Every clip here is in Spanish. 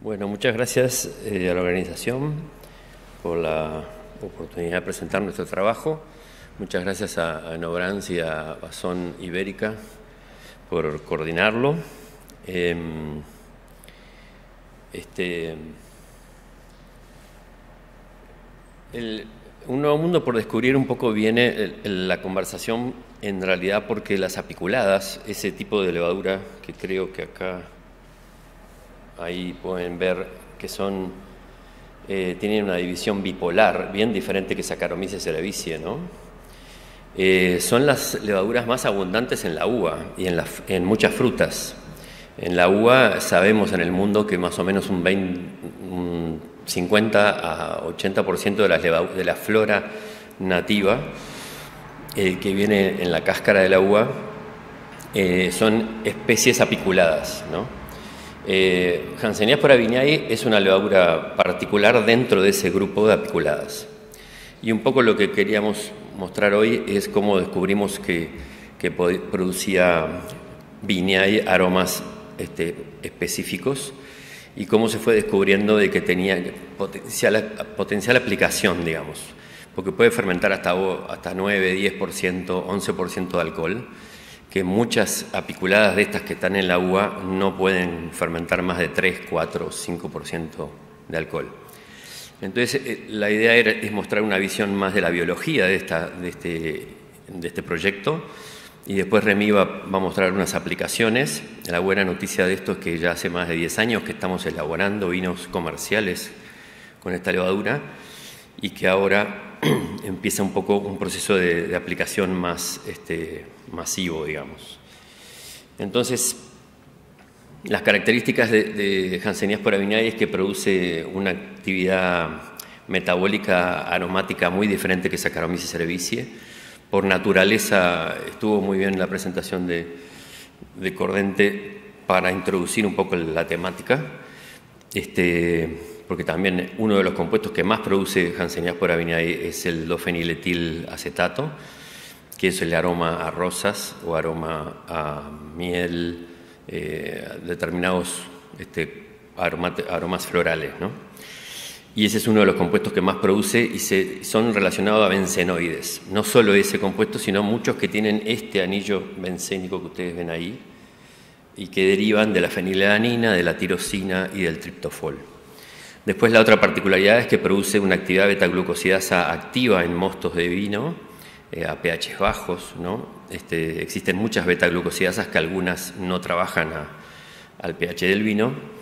Bueno, muchas gracias a la organización por la oportunidad de presentar nuestro trabajo. Muchas gracias a Nobrans y a Bazón Ibérica por coordinarlo. Un nuevo mundo por descubrir un poco viene la conversación en realidad porque las apiculadas, ese tipo de levadura que creo que acá ahí pueden ver que son tienen una división bipolar bien diferente que Saccharomyces cerevisiae, ¿no? Son las levaduras más abundantes en la uva y en muchas frutas. En la uva sabemos en el mundo que más o menos un 50 a 80% de la flora nativa que viene en la cáscara de la uva son especies apiculadas, ¿no? Hansenías porabiniae es una levadura particular dentro de ese grupo de apiculadas. Y un poco lo que queríamos mostrar hoy es cómo descubrimos que producía Viñae aromas específicos y cómo se fue descubriendo de que tenía potencial aplicación, digamos, porque puede fermentar hasta 9, 10%, 11% de alcohol, que muchas apiculadas de estas que están en la uva no pueden fermentar más de 3, 4, 5% de alcohol. Entonces, la idea es mostrar una visión más de la biología de este proyecto, y después Remy va a mostrar unas aplicaciones. La buena noticia de esto es que ya hace más de 10 años que estamos elaborando vinos comerciales con esta levadura y que ahora empieza un poco un proceso de aplicación más masivo, digamos. Entonces, las características de Hansenías porabiniae es que produce una actividad metabólica aromática muy diferente que Saccharomyces cerevisiae. Por naturaleza estuvo muy bien la presentación de Cordente para introducir un poco la temática, porque también uno de los compuestos que más produce Hansenías porabiniae es el 2-feniletilaceto, que es el aroma a rosas o aroma a miel, determinados aromas florales, ¿no? Y ese es uno de los compuestos que más produce y son relacionados a bencenoides. No solo ese compuesto, sino muchos que tienen este anillo bencénico que ustedes ven ahí y que derivan de la fenilalanina, de la tirosina y del triptofol. Después la otra particularidad es que produce una actividad beta-glucosidasa activa en mostos de vino a pH bajos, ¿no? Existen muchas beta-glucosidasas que algunas no trabajan al pH del vino.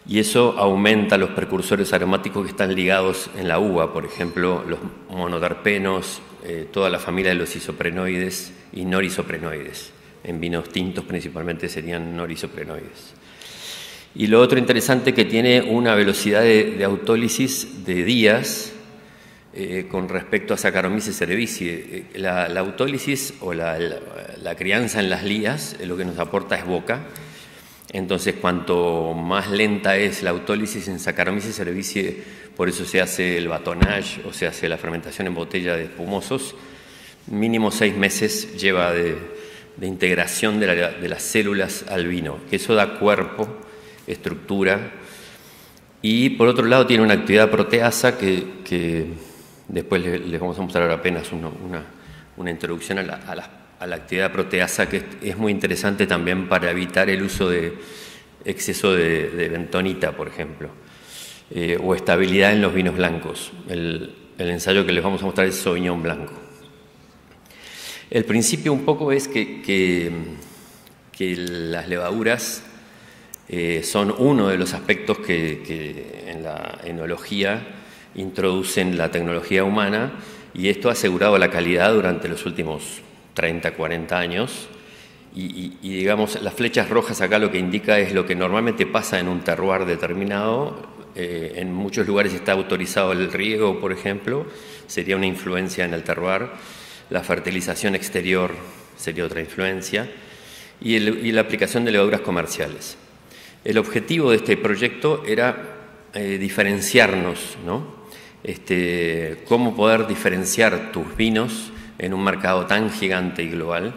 Y eso aumenta los precursores aromáticos que están ligados en la uva, por ejemplo, los monoterpenos, toda la familia de los isoprenoides y norisoprenoides. En vinos tintos principalmente serían norisoprenoides. Y lo otro interesante que tiene una velocidad de autólisis de días con respecto a Saccharomyces cerevisiae. La autólisis o la crianza en las lías lo que nos aporta es boca. Entonces, cuanto más lenta es la autólisis en Saccharomyces cerevisiae, por eso se hace el batonnage o se hace la fermentación en botella de espumosos, mínimo 6 meses lleva de integración de las células al vino, que eso da cuerpo, estructura, y por otro lado tiene una actividad proteasa que después les vamos a mostrar apenas una introducción a la actividad proteasa, que es muy interesante también para evitar el uso de exceso de bentonita, por ejemplo, o estabilidad en los vinos blancos. El ensayo que les vamos a mostrar es Sauvignon blanco. El principio un poco es que las levaduras son uno de los aspectos que en la enología introducen la tecnología humana, y esto ha asegurado la calidad durante los últimos 30, 40 años, y digamos, las flechas rojas acá lo que indica es lo que normalmente pasa en un terroir determinado. En muchos lugares está autorizado el riego, por ejemplo, sería una influencia en el terroir. La fertilización exterior sería otra influencia, y la aplicación de levaduras comerciales. El objetivo de este proyecto era diferenciarnos, ¿no? Cómo poder diferenciar tus vinos en un mercado tan gigante y global,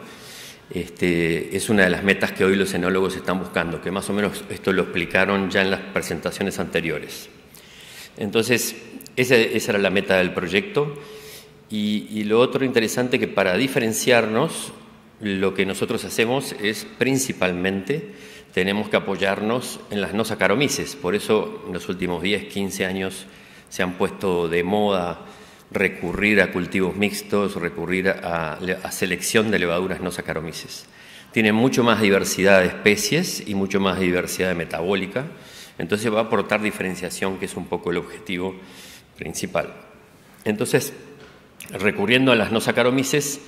es una de las metas que hoy los enólogos están buscando, que más o menos esto lo explicaron ya en las presentaciones anteriores. Entonces, esa era la meta del proyecto. Y lo otro interesante, que para diferenciarnos, lo que nosotros hacemos es principalmente tenemos que apoyarnos en las no Saccharomyces. Por eso en los últimos 10, 15 años se han puesto de moda recurrir a cultivos mixtos, recurrir a selección de levaduras no Saccharomyces. Tienen mucho más diversidad de especies y mucho más diversidad de metabólica, entonces va a aportar diferenciación, que es un poco el objetivo principal. Entonces, recurriendo a las no Saccharomyces,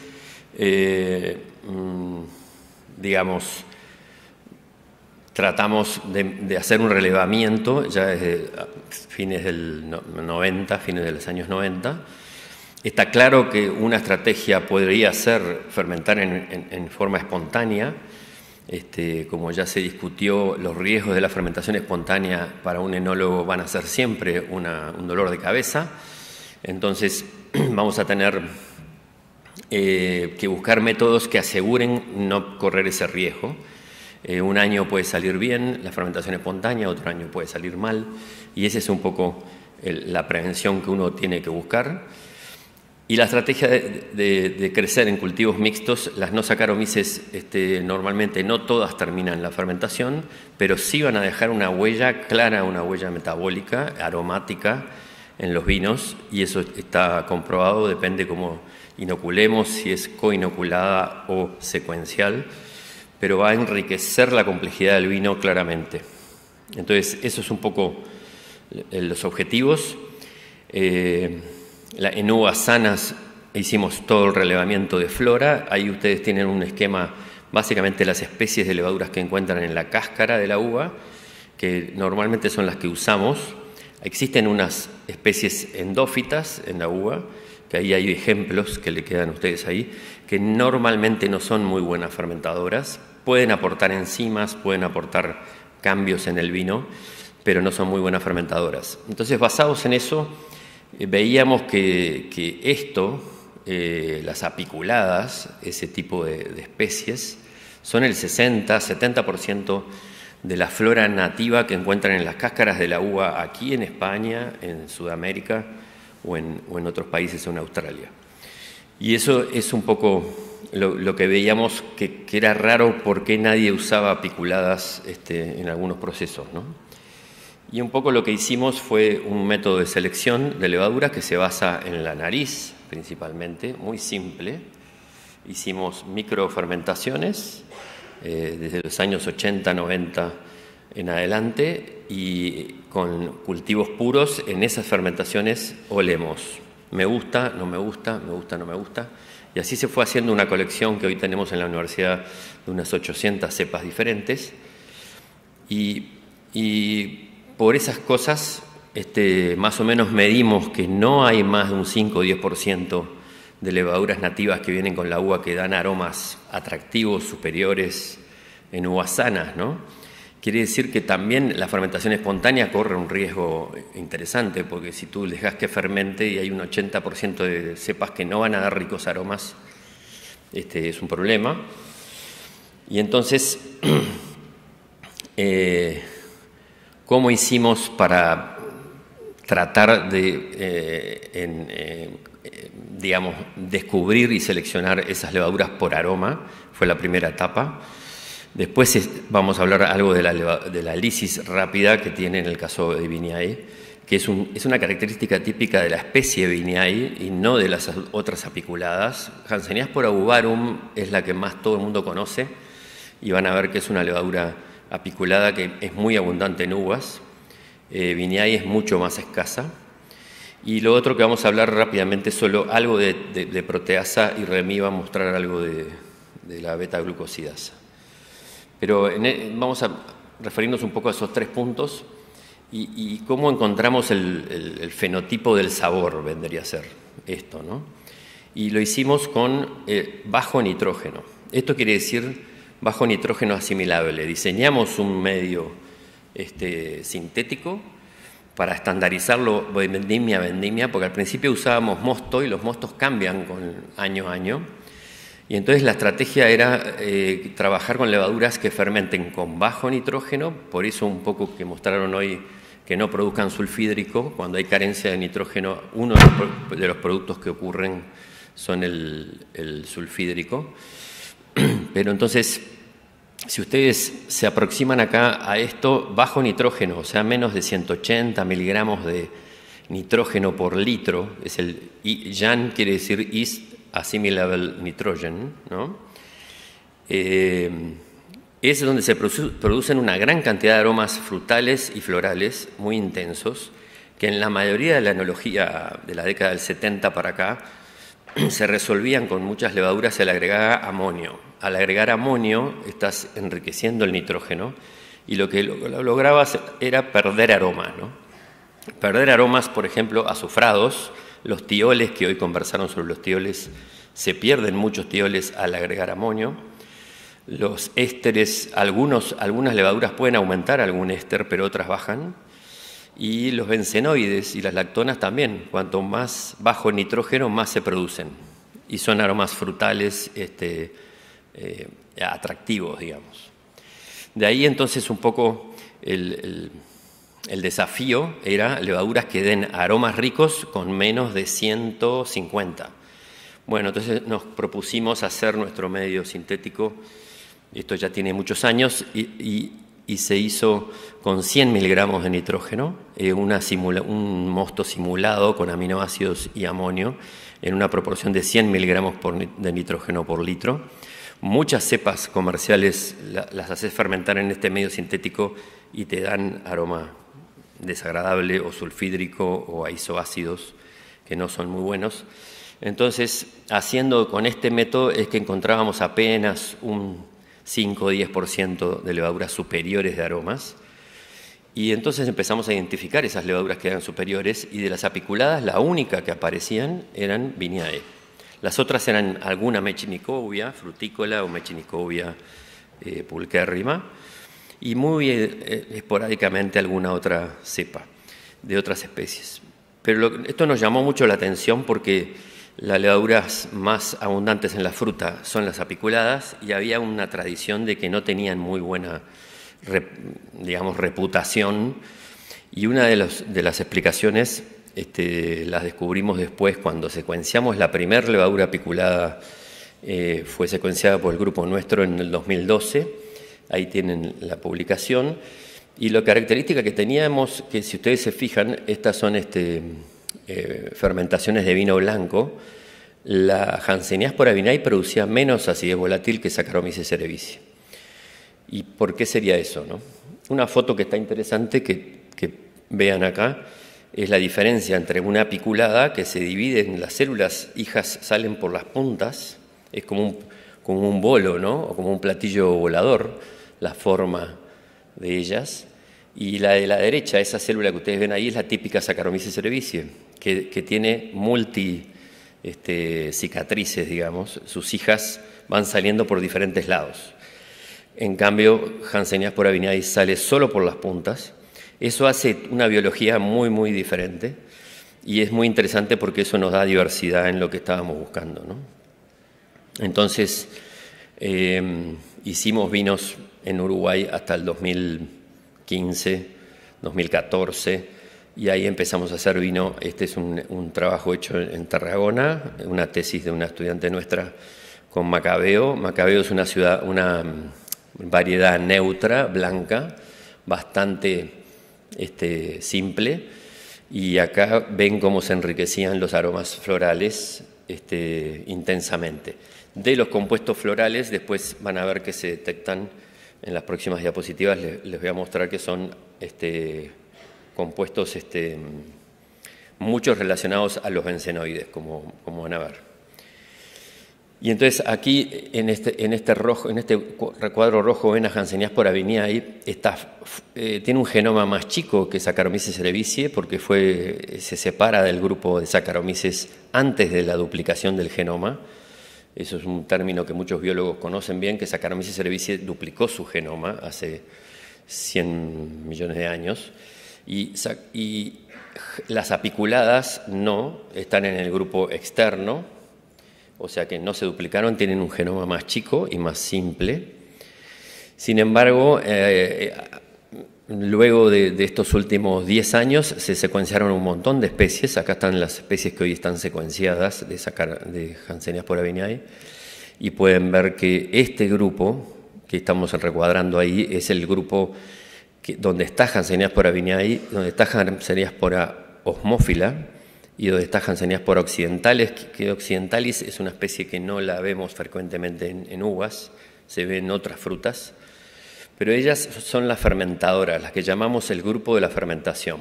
digamos, tratamos de hacer un relevamiento ya desde fines del 90, fines de los años 90. Está claro que una estrategia podría ser fermentar en forma espontánea. Como ya se discutió, los riesgos de la fermentación espontánea para un enólogo van a ser siempre un dolor de cabeza. Entonces vamos a tener que buscar métodos que aseguren no correr ese riesgo. Un año puede salir bien la fermentación espontánea, otro año puede salir mal, y esa es un poco la prevención que uno tiene que buscar. Y la estrategia de crecer en cultivos mixtos, las no Saccharomyces normalmente no todas terminan la fermentación, pero sí van a dejar una huella clara, una huella metabólica, aromática en los vinos, y eso está comprobado, depende cómo inoculemos, si es coinoculada o secuencial, pero va a enriquecer la complejidad del vino claramente. Entonces, eso es un poco los objetivos. En uvas sanas hicimos todo el relevamiento de flora. Ahí ustedes tienen un esquema, básicamente las especies de levaduras que encuentran en la cáscara de la uva, que normalmente son las que usamos. Existen unas especies endófitas en la uva, que ahí hay ejemplos que le quedan a ustedes ahí, que normalmente no son muy buenas fermentadoras, pueden aportar enzimas, pueden aportar cambios en el vino, pero no son muy buenas fermentadoras. Entonces, basados en eso, veíamos que esto, las apiculadas, ese tipo de especies, son el 60-70% de la flora nativa que encuentran en las cáscaras de la uva aquí en España, en Sudamérica o en otros países o en Australia. Y eso es un poco lo que veíamos que era raro, porque nadie usaba apiculadas en algunos procesos, ¿no? Y un poco lo que hicimos fue un método de selección de levaduras que se basa en la nariz, principalmente, muy simple. Hicimos microfermentaciones desde los años 80, 90 en adelante, y con cultivos puros en esas fermentaciones olemos. Me gusta, no me gusta, me gusta, no me gusta. Y así se fue haciendo una colección que hoy tenemos en la universidad de unas 800 cepas diferentes. Y por esas cosas, más o menos medimos que no hay más de un 5 o 10% de levaduras nativas que vienen con la uva que dan aromas atractivos, superiores en uvas sanas, ¿no? Quiere decir que también la fermentación espontánea corre un riesgo interesante, porque si tú dejas que fermente y hay un 80% de cepas que no van a dar ricos aromas, es un problema. Y entonces, ¿cómo hicimos para tratar de, digamos, descubrir y seleccionar esas levaduras por aroma? Fue la primera etapa. Después vamos a hablar algo de la lisis rápida que tiene en el caso de Viñae, que es una característica típica de la especie Viñae y no de las otras apiculadas. Hanseníaspora uvarum es la que más todo el mundo conoce, y van a ver que es una levadura apiculada que es muy abundante en uvas. Viñae es mucho más escasa. Y lo otro que vamos a hablar rápidamente es solo algo de proteasa, y Remy va a mostrar algo de la beta-glucosidasa. Pero vamos a referirnos un poco a esos tres puntos y cómo encontramos el fenotipo del sabor, vendría a ser esto, ¿no? Y lo hicimos con bajo nitrógeno. Esto quiere decir bajo nitrógeno asimilable. Diseñamos un medio sintético para estandarizarlo vendimia a vendimia, porque al principio usábamos mosto y los mostos cambian con año a año. Y entonces la estrategia era trabajar con levaduras que fermenten con bajo nitrógeno, por eso un poco que mostraron hoy que no produzcan sulfídrico. Cuando hay carencia de nitrógeno, uno de los productos que ocurren son el sulfídrico. Pero entonces, si ustedes se aproximan acá a esto, bajo nitrógeno, o sea, menos de 180 miligramos de nitrógeno por litro, es el YAN, quiere decir Yeast Assimilable Nitrogen, ¿no? Es donde se producen una gran cantidad de aromas frutales y florales muy intensos, que en la mayoría de la enología de la década del 70 para acá se resolvían con muchas levaduras al agregar amonio. Al agregar amonio estás enriqueciendo el nitrógeno y lo que lograbas era perder aromas, ¿no? Perder aromas, por ejemplo, azufrados, los tioles, que hoy conversaron sobre los tioles, se pierden muchos tioles al agregar amonio. Los ésteres, algunas levaduras pueden aumentar algún éster, pero otras bajan. Y los bencenoides y las lactonas también, cuanto más bajo el nitrógeno, más se producen. Y son aromas frutales atractivos, digamos. De ahí entonces un poco el desafío era levaduras que den aromas ricos con menos de 150. Bueno, entonces nos propusimos hacer nuestro medio sintético. Esto ya tiene muchos años y se hizo con 100 miligramos de nitrógeno, un mosto simulado con aminoácidos y amonio en una proporción de 100 miligramos de nitrógeno por litro. Muchas cepas comerciales las haces fermentar en este medio sintético y te dan aroma desagradable o sulfídrico o a isoácidos que no son muy buenos. Entonces, haciendo con este método es que encontrábamos apenas un 5 o 10% de levaduras superiores de aromas. Y entonces empezamos a identificar esas levaduras que eran superiores y de las apiculadas la única que aparecían eran Viñae. Las otras eran alguna Mechnicovia frutícola o Mechnicovia pulquérrima y muy esporádicamente alguna otra cepa de otras especies. Pero esto nos llamó mucho la atención porque las levaduras más abundantes en la fruta son las apiculadas y había una tradición de que no tenían muy buena, digamos, reputación. Y una de las explicaciones las descubrimos después cuando secuenciamos la primera levadura apiculada, fue secuenciada por el grupo nuestro en el 2012. Ahí tienen la publicación. Y la característica que teníamos, que si ustedes se fijan, estas son fermentaciones de vino blanco. La Hanseníaspora vinae producía menos acidez volátil que Saccharomyces cerevisiae. ¿Y por qué sería eso, no? Una foto que está interesante que vean acá es la diferencia entre una apiculada que se divide en las células hijas, salen por las puntas, es como un bolo, ¿no? O como un platillo volador, la forma de ellas. Y la de la derecha, esa célula que ustedes ven ahí, es la típica Saccharomyces cerevisiae, que tiene cicatrices, digamos. Sus hijas van saliendo por diferentes lados. En cambio, Hanseníaspora vinae sale solo por las puntas. Eso hace una biología muy, muy diferente y es muy interesante porque eso nos da diversidad en lo que estábamos buscando, ¿no? Entonces, hicimos vinos en Uruguay hasta el 2015, 2014, y ahí empezamos a hacer vino. Este es un trabajo hecho en Tarragona, una tesis de una estudiante nuestra con Macabeo. Macabeo es una variedad neutra, blanca, bastante simple, y acá ven cómo se enriquecían los aromas florales intensamente. De los compuestos florales, después van a ver que se detectan en las próximas diapositivas, les voy a mostrar que son compuestos muchos relacionados a los bencenoides, como van a ver. Y entonces aquí en este recuadro rojo ven a Hanseníaspora vinae, tiene un genoma más chico que Saccharomyces cerevisiae porque se separa del grupo de Saccharomyces antes de la duplicación del genoma. Eso es un término que muchos biólogos conocen bien, que Saccharomyces cerevisiae duplicó su genoma hace 100 millones de años. Y las apiculadas no, están en el grupo externo, o sea que no se duplicaron, tienen un genoma más chico y más simple. Sin embargo, luego de estos últimos 10 años se secuenciaron un montón de especies. Acá están las especies que hoy están secuenciadas de Jansenia spora viñae, y pueden ver que este grupo que estamos recuadrando ahí es el grupo donde está Jansenia spora viñae, donde está Jansenia spora osmófila y donde está Jansenia spora occidentalis, que occidentalis es una especie que no la vemos frecuentemente en uvas, se ve en otras frutas, pero ellas son las fermentadoras, las que llamamos el grupo de la fermentación.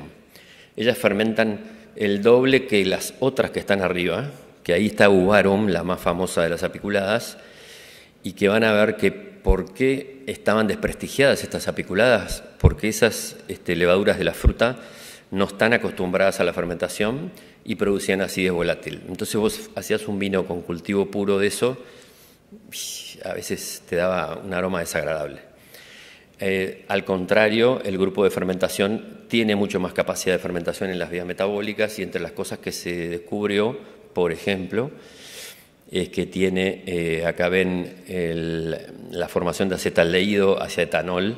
Ellas fermentan el doble que las otras que están arriba, que ahí está Uvarum, la más famosa de las apiculadas, y que van a ver que por qué estaban desprestigiadas estas apiculadas, porque esas levaduras de la fruta no están acostumbradas a la fermentación y producían acidez volátil. Entonces vos hacías un vino con cultivo puro de eso, a veces te daba un aroma desagradable. Al contrario, el grupo de fermentación tiene mucho más capacidad de fermentación en las vías metabólicas, y entre las cosas que se descubrió, por ejemplo, es que tiene, acá ven la formación de acetaldehído hacia etanol.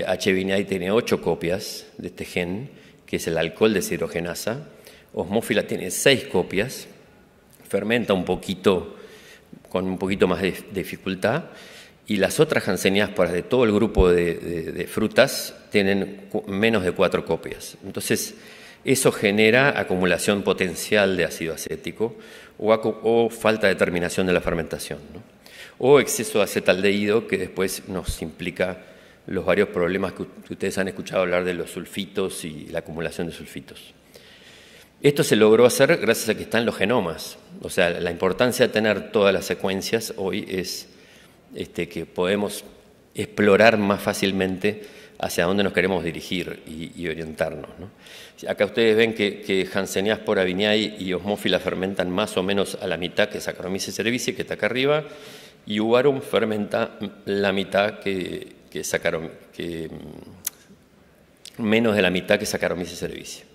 H. viñae tiene 8 copias de este gen, que es el alcohol deshidrogenasa. Osmófila tiene 6 copias, fermenta un poquito, con un poquito más de dificultad, y las otras janseniásporas de todo el grupo de frutas tienen menos de 4 copias. Entonces, eso genera acumulación potencial de ácido acético o falta de terminación de la fermentación, ¿no? O exceso de acetaldehído, que después nos implica los varios problemas que ustedes han escuchado hablar de los sulfitos y la acumulación de sulfitos. Esto se logró hacer gracias a que están los genomas. O sea, la importancia de tener todas las secuencias hoy es que podemos explorar más fácilmente hacia dónde nos queremos dirigir y orientarnos, ¿no? Acá ustedes ven que Jansenia spora viñae y Osmófila fermentan más o menos a la mitad que Saccharomyces cerevisiae, que está acá arriba, y Uvarum fermenta la mitad menos de la mitad que Saccharomyces cerevisiae.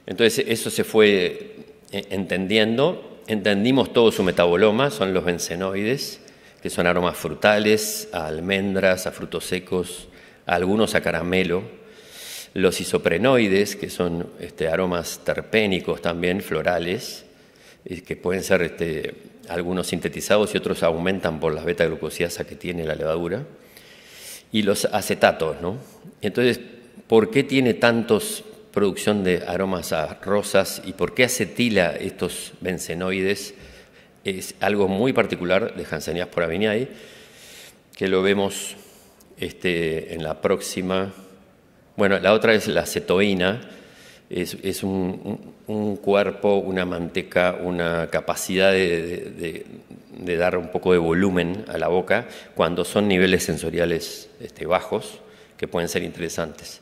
Entonces eso se fue entendiendo, entendimos todo su metaboloma, son los bencenoides, que son aromas frutales, a almendras, a frutos secos, a algunos a caramelo. Los isoprenoides, que son aromas terpénicos también, florales, que pueden ser algunos sintetizados y otros aumentan por las beta-glucosiasa que tiene la levadura. Y los acetatos, ¿no? Entonces, ¿por qué tiene tantos producción de aromas a rosas y por qué acetila estos bencenoides? Es algo muy particular de Jansenia spora viñae, que lo vemos en la próxima. Bueno, la otra es la acetoína, es un cuerpo, una manteca, una capacidad de dar un poco de volumen a la boca cuando son niveles sensoriales bajos, que pueden ser interesantes.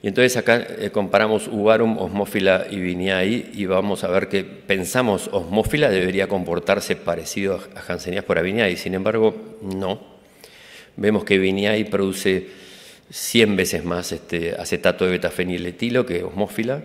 Y entonces acá comparamos Uvarum, Osmófila y Viñae, y vamos a ver que pensamos Osmófila debería comportarse parecido a Jansenia spora viñae, sin embargo, no. Vemos que Viñae produce 100 veces más acetato de betafeniletilo que Osmófila,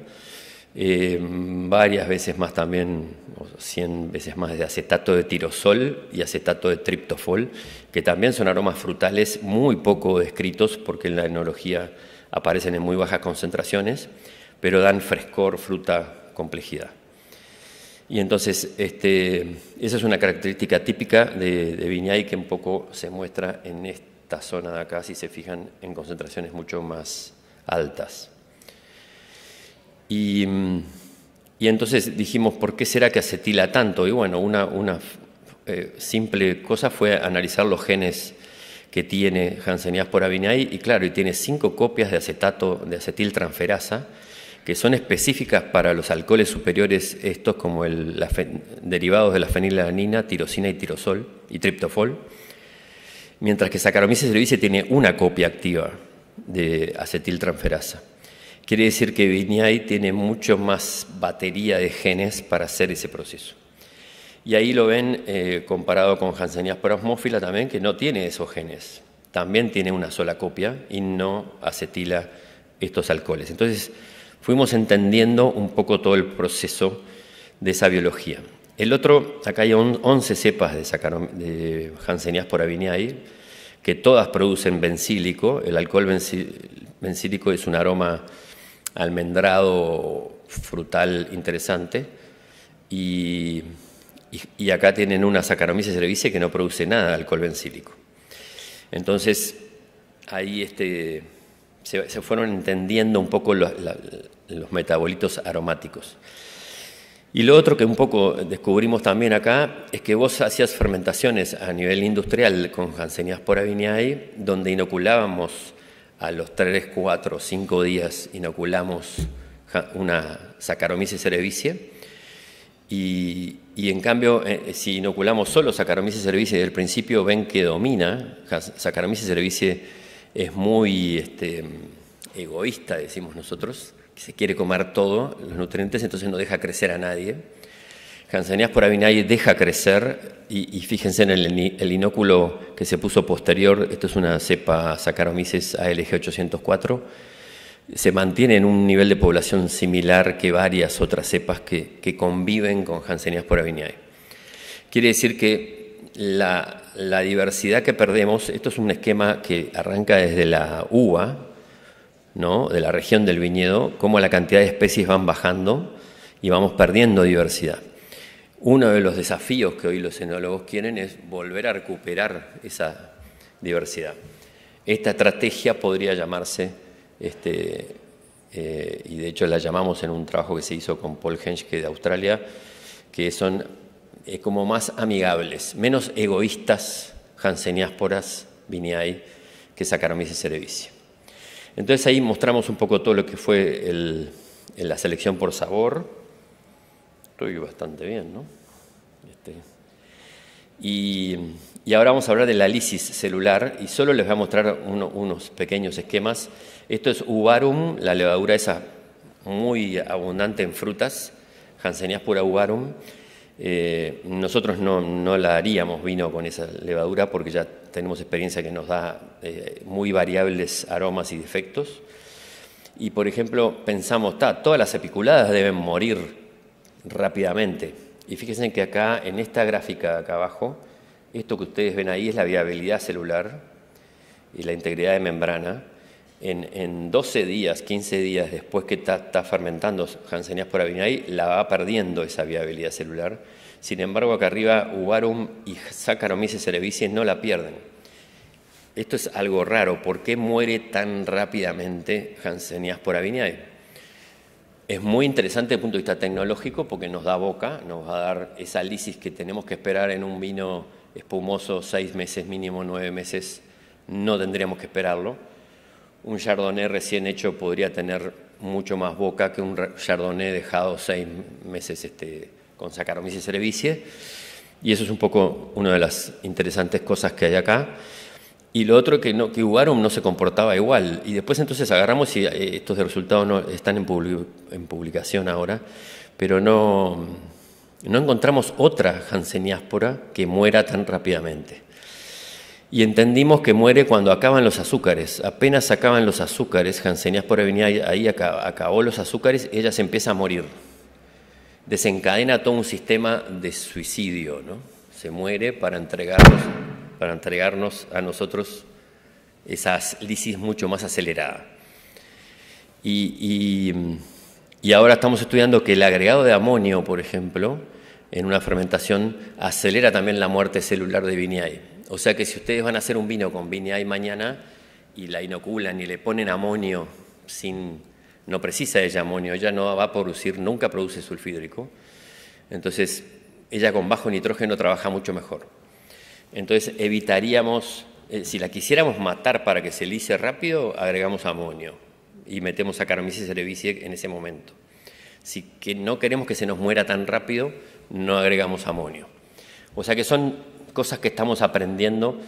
varias veces más también, 100 veces más de acetato de tirosol y acetato de triptofol, que también son aromas frutales muy poco descritos porque en la enología aparecen en muy bajas concentraciones, pero dan frescor, fruta, complejidad. Y entonces, esa es una característica típica de Viñae que un poco se muestra en esta zona de acá, si se fijan, en concentraciones mucho más altas. Y entonces dijimos, ¿por qué será que acetila tanto? Y bueno, una simple cosa fue analizar los genes que tiene Jansenia spora viñae, y claro, y tiene 5 copias de acetato de acetiltransferasa, que son específicas para los alcoholes superiores, estos como derivados de la fenilalanina, tirosina y tirosol y triptofol, mientras que Saccharomyces cerevisiae tiene una copia activa de acetiltransferasa. Quiere decir que Viñae tiene mucho más batería de genes para hacer ese proceso. Y ahí lo ven comparado con Jansenia spora osmófila también, que no tiene esos genes. También tiene una sola copia y no acetila estos alcoholes. Entonces fuimos entendiendo un poco todo el proceso de esa biología. El otro, acá hay 11 cepas de Hanseníaspora viñae, que todas producen bencílico. El alcohol bencílico es un aroma almendrado, frutal, interesante. Y acá tienen una Saccharomyces cerevisiae que no produce nada de alcohol bencílico. Entonces, ahí se fueron entendiendo un poco los metabolitos aromáticos. Y lo otro que un poco descubrimos también acá es que vos hacías fermentaciones a nivel industrial con Hanseníaspora viñae, donde inoculábamos a los 3, 4, 5 días, inoculamos una Saccharomyces cerevisiae. Y en cambio, si inoculamos solo Saccharomyces cerevisiae, desde el principio ven que domina. Saccharomyces cerevisiae es muy egoísta, decimos nosotros, que se quiere comer todo, los nutrientes, entonces no deja crecer a nadie. Hanseníaspora viñae deja crecer, y fíjense en el inóculo que se puso posterior, esto es una cepa Saccharomyces ALG 804, se mantiene en un nivel de población similar que varias otras cepas que conviven con Hanseníaspora viñae. Quiere decir que la diversidad que perdemos, esto es un esquema que arranca desde la uva, ¿no?, de la región del viñedo, cómo la cantidad de especies van bajando y vamos perdiendo diversidad. Uno de los desafíos que hoy los enólogos quieren es volver a recuperar esa diversidad. Esta estrategia podría llamarse, y de hecho la llamamos en un trabajo que se hizo con Paul Henschke de Australia, que son como más amigables, menos egoístas Hanseníasporas viñae que Saccharomyces cerevisiae. Entonces ahí mostramos un poco todo lo que fue la selección por sabor. Estoy bastante bien, ¿no? Y ahora vamos a hablar de la lisis celular, y solo les voy a mostrar unos pequeños esquemas. Esto es Uvarum, la levadura esa muy abundante en frutas, Hanseníaspora uvarum. Nosotros no la haríamos vino con esa levadura porque ya tenemos experiencia que nos da muy variables aromas y defectos. Y por ejemplo, pensamos, todas las apiculadas deben morir rápidamente. Y fíjense que acá, en esta gráfica acá abajo, esto que ustedes ven ahí es la viabilidad celular y la integridad de membrana. En 12 días, 15 días después que está fermentando Hanseníaspora viñae, la va perdiendo esa viabilidad celular. Sin embargo, acá arriba, Uvarum y Saccharomyces cerevisiae no la pierden. Esto es algo raro. ¿Por qué muere tan rápidamente Hanseníaspora viñae? Es muy interesante desde el punto de vista tecnológico porque nos da boca, nos va a dar esa lisis que tenemos que esperar en un vino espumoso 6 meses, mínimo 9 meses, no tendríamos que esperarlo. Un Chardonnay recién hecho podría tener mucho más boca que un Chardonnay dejado 6 meses con Saccharomyces cerevisiae, y eso es un poco una de las interesantes cosas que hay acá. Y lo otro que Uvarum no se comportaba igual, y después entonces agarramos, y estos resultados no están en publicación ahora, pero no encontramos otra Hanseníaspora que muera tan rápidamente. Y entendimos que muere cuando acaban los azúcares. Apenas acaban los azúcares, Hanseníaspora viñae ahí acabó los azúcares, ella se empieza a morir. Desencadena todo un sistema de suicidio, ¿no? Se muere para entregarnos a nosotros esa lisis mucho más acelerada. Y ahora estamos estudiando que el agregado de amonio, por ejemplo, en una fermentación acelera también la muerte celular de viñae. O sea que si ustedes van a hacer un vino con viñae mañana y la inoculan y le ponen amonio no precisa ella amonio, ella no va a producir, nunca produce sulfhídrico, entonces ella con bajo nitrógeno trabaja mucho mejor. Entonces evitaríamos, si la quisiéramos matar para que se lise rápido, agregamos amonio y metemos Saccharomyces cerevisiae en ese momento. Si que no queremos que se nos muera tan rápido, no agregamos amonio. O sea que son cosas que estamos aprendiendo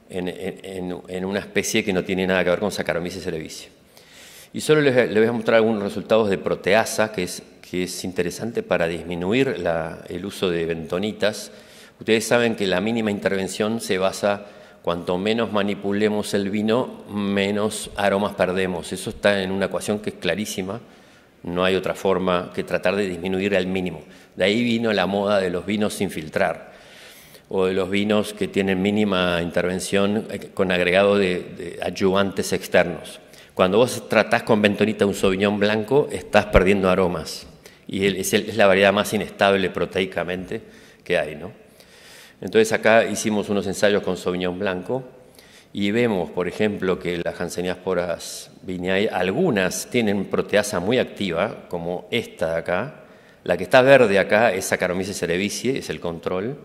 en una especie que no tiene nada que ver con Saccharomyces cerevisiae. Y solo les voy a mostrar algunos resultados de proteasa, que es interesante para disminuir el uso de bentonitas. Ustedes saben que la mínima intervención se basa, cuanto menos manipulemos el vino, menos aromas perdemos. Eso está en una ecuación que es clarísima, No hay otra forma que tratar de disminuir al mínimo. De ahí vino la moda de los vinos sin filtrar, o de los vinos que tienen mínima intervención con agregado de adyuvantes externos. Cuando vos tratás con bentonita un Sauvignon blanco, estás perdiendo aromas. Y es la variedad más inestable proteicamente que hay, ¿no? Entonces acá hicimos unos ensayos con Sauvignon blanco y vemos, por ejemplo, que las Hanseníasporas viñae, algunas tienen proteasa muy activa, como esta de acá. La que está verde acá es Saccharomyces cerevisiae, es el control,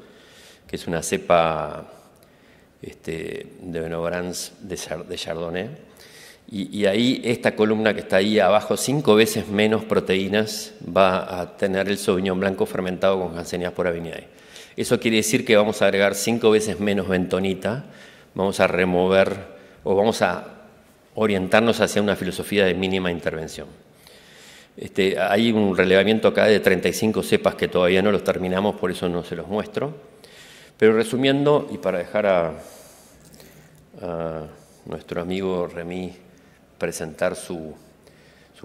que es una cepa de Vinogrands de Chardonnay. Y ahí esta columna que está ahí abajo, 5 veces menos proteínas va a tener el Sauvignon blanco fermentado con Hanseníaspora viñae. Eso quiere decir que vamos a agregar 5 veces menos bentonita, vamos a remover o vamos a orientarnos hacia una filosofía de mínima intervención. Hay un relevamiento acá de 35 cepas que todavía no los terminamos, por eso no se los muestro. Pero resumiendo, y para dejar a nuestro amigo Remy presentar su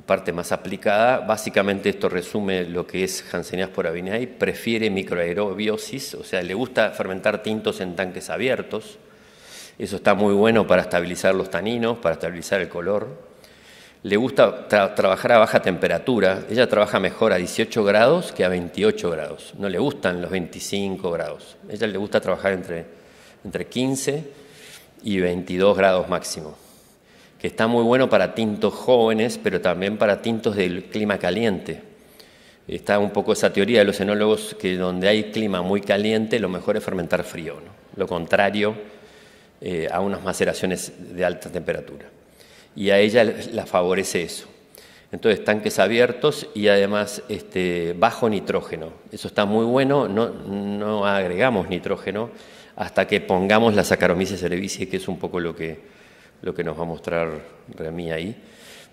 parte más aplicada, básicamente esto resume lo que es Hanseníaspora viñae. Prefiere microaerobiosis, o sea, le gusta fermentar tintos en tanques abiertos. Eso está muy bueno para estabilizar los taninos, para estabilizar el color. Le gusta trabajar a baja temperatura. Ella trabaja mejor a 18 grados que a 28 grados. No le gustan los 25 grados. A ella le gusta trabajar entre 15 y 22 grados máximo, que está muy bueno para tintos jóvenes, pero también para tintos del clima caliente. Está un poco esa teoría de los enólogos que donde hay clima muy caliente, lo mejor es fermentar frío, ¿no? Lo contrario a unas maceraciones de alta temperatura. Y a ella la favorece eso. Entonces, tanques abiertos y además bajo nitrógeno. Eso está muy bueno, no agregamos nitrógeno hasta que pongamos la Saccharomyces cerevisiae, que es un poco lo que nos va a mostrar Remy ahí,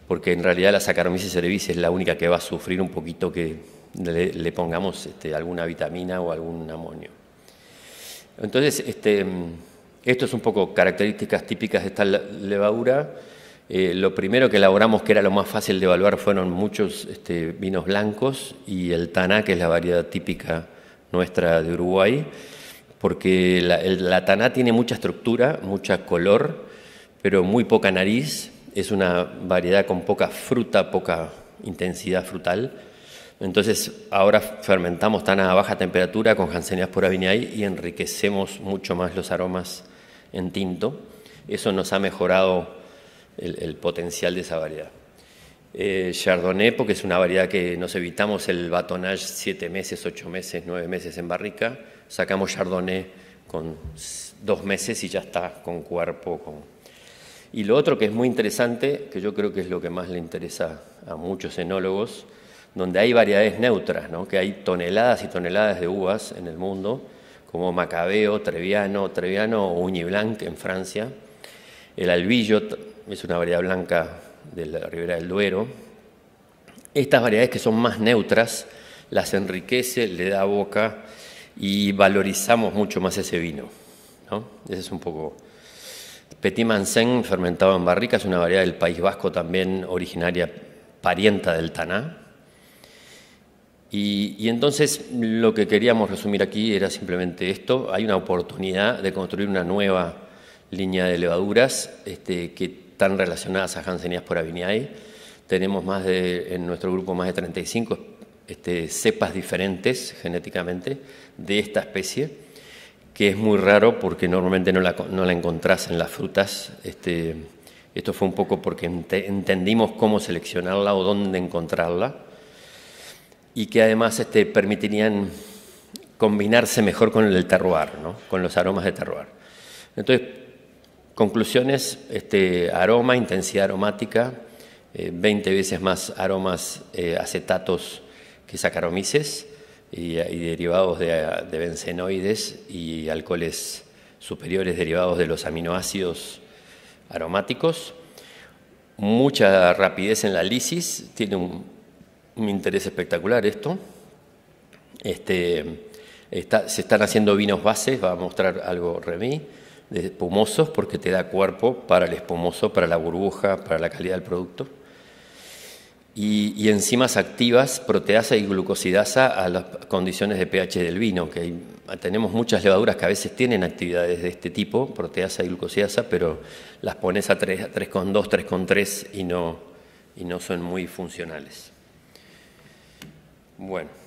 porque en realidad la Saccharomyces cerevisiae es la única que va a sufrir un poquito que le pongamos alguna vitamina o algún amonio. Entonces, esto es un poco características típicas de esta levadura. Lo primero que elaboramos, que era lo más fácil de evaluar, fueron muchos vinos blancos y el Taná, que es la variedad típica nuestra de Uruguay, porque la Taná tiene mucha estructura, mucha color, pero muy poca nariz. Es una variedad con poca fruta, poca intensidad frutal. Entonces ahora fermentamos Taná a baja temperatura con Hanseníaspora viñae y enriquecemos mucho más los aromas en tinto. Eso nos ha mejorado el potencial de esa variedad. Chardonnay, porque es una variedad que nos evitamos el batonnage 7 meses, 8 meses, 9 meses en barrica. Sacamos Chardonnay con 2 meses y ya está con cuerpo. Y lo otro que es muy interesante, que yo creo que es lo que más le interesa a muchos enólogos, donde hay variedades neutras, ¿no? Que hay toneladas y toneladas de uvas en el mundo, como Macabeo, Treviano o Ugni Blanc en Francia. El Albillo es una variedad blanca de la Ribera del Duero. Estas variedades que son más neutras las enriquece, le da boca y valorizamos mucho más ese vino, ¿no? Ese es un poco. Petit Manseng, fermentado en barrica, es una variedad del País Vasco también, originaria, parienta del Taná. Y entonces lo que queríamos resumir aquí era simplemente esto. Hay una oportunidad de construir una nueva línea de levaduras que están relacionadas a Hanseníaspora viñae. Tenemos en nuestro grupo más de 35 cepas diferentes genéticamente de esta especie, que es muy raro porque normalmente no la encontrás en las frutas. Esto fue un poco porque entendimos cómo seleccionarla o dónde encontrarla, y que además permitirían combinarse mejor con el terroir, ¿no? Con los aromas de terroir. Entonces, conclusiones: aroma, intensidad aromática, 20 veces más aromas acetatos que Saccharomyces y derivados de bencenoides y alcoholes superiores derivados de los aminoácidos aromáticos. Mucha rapidez en la lisis, tiene un interés espectacular esto. Se están haciendo vinos bases, va a mostrar algo Remy, de espumosos, porque te da cuerpo para el espumoso, para la burbuja, para la calidad del producto. y enzimas activas, proteasa y glucosidasa, a las condiciones de pH del vino, que tenemos muchas levaduras que a veces tienen actividades de este tipo, proteasa y glucosidasa, pero las pones a 3,2, 3,3 y no son muy funcionales. Bueno.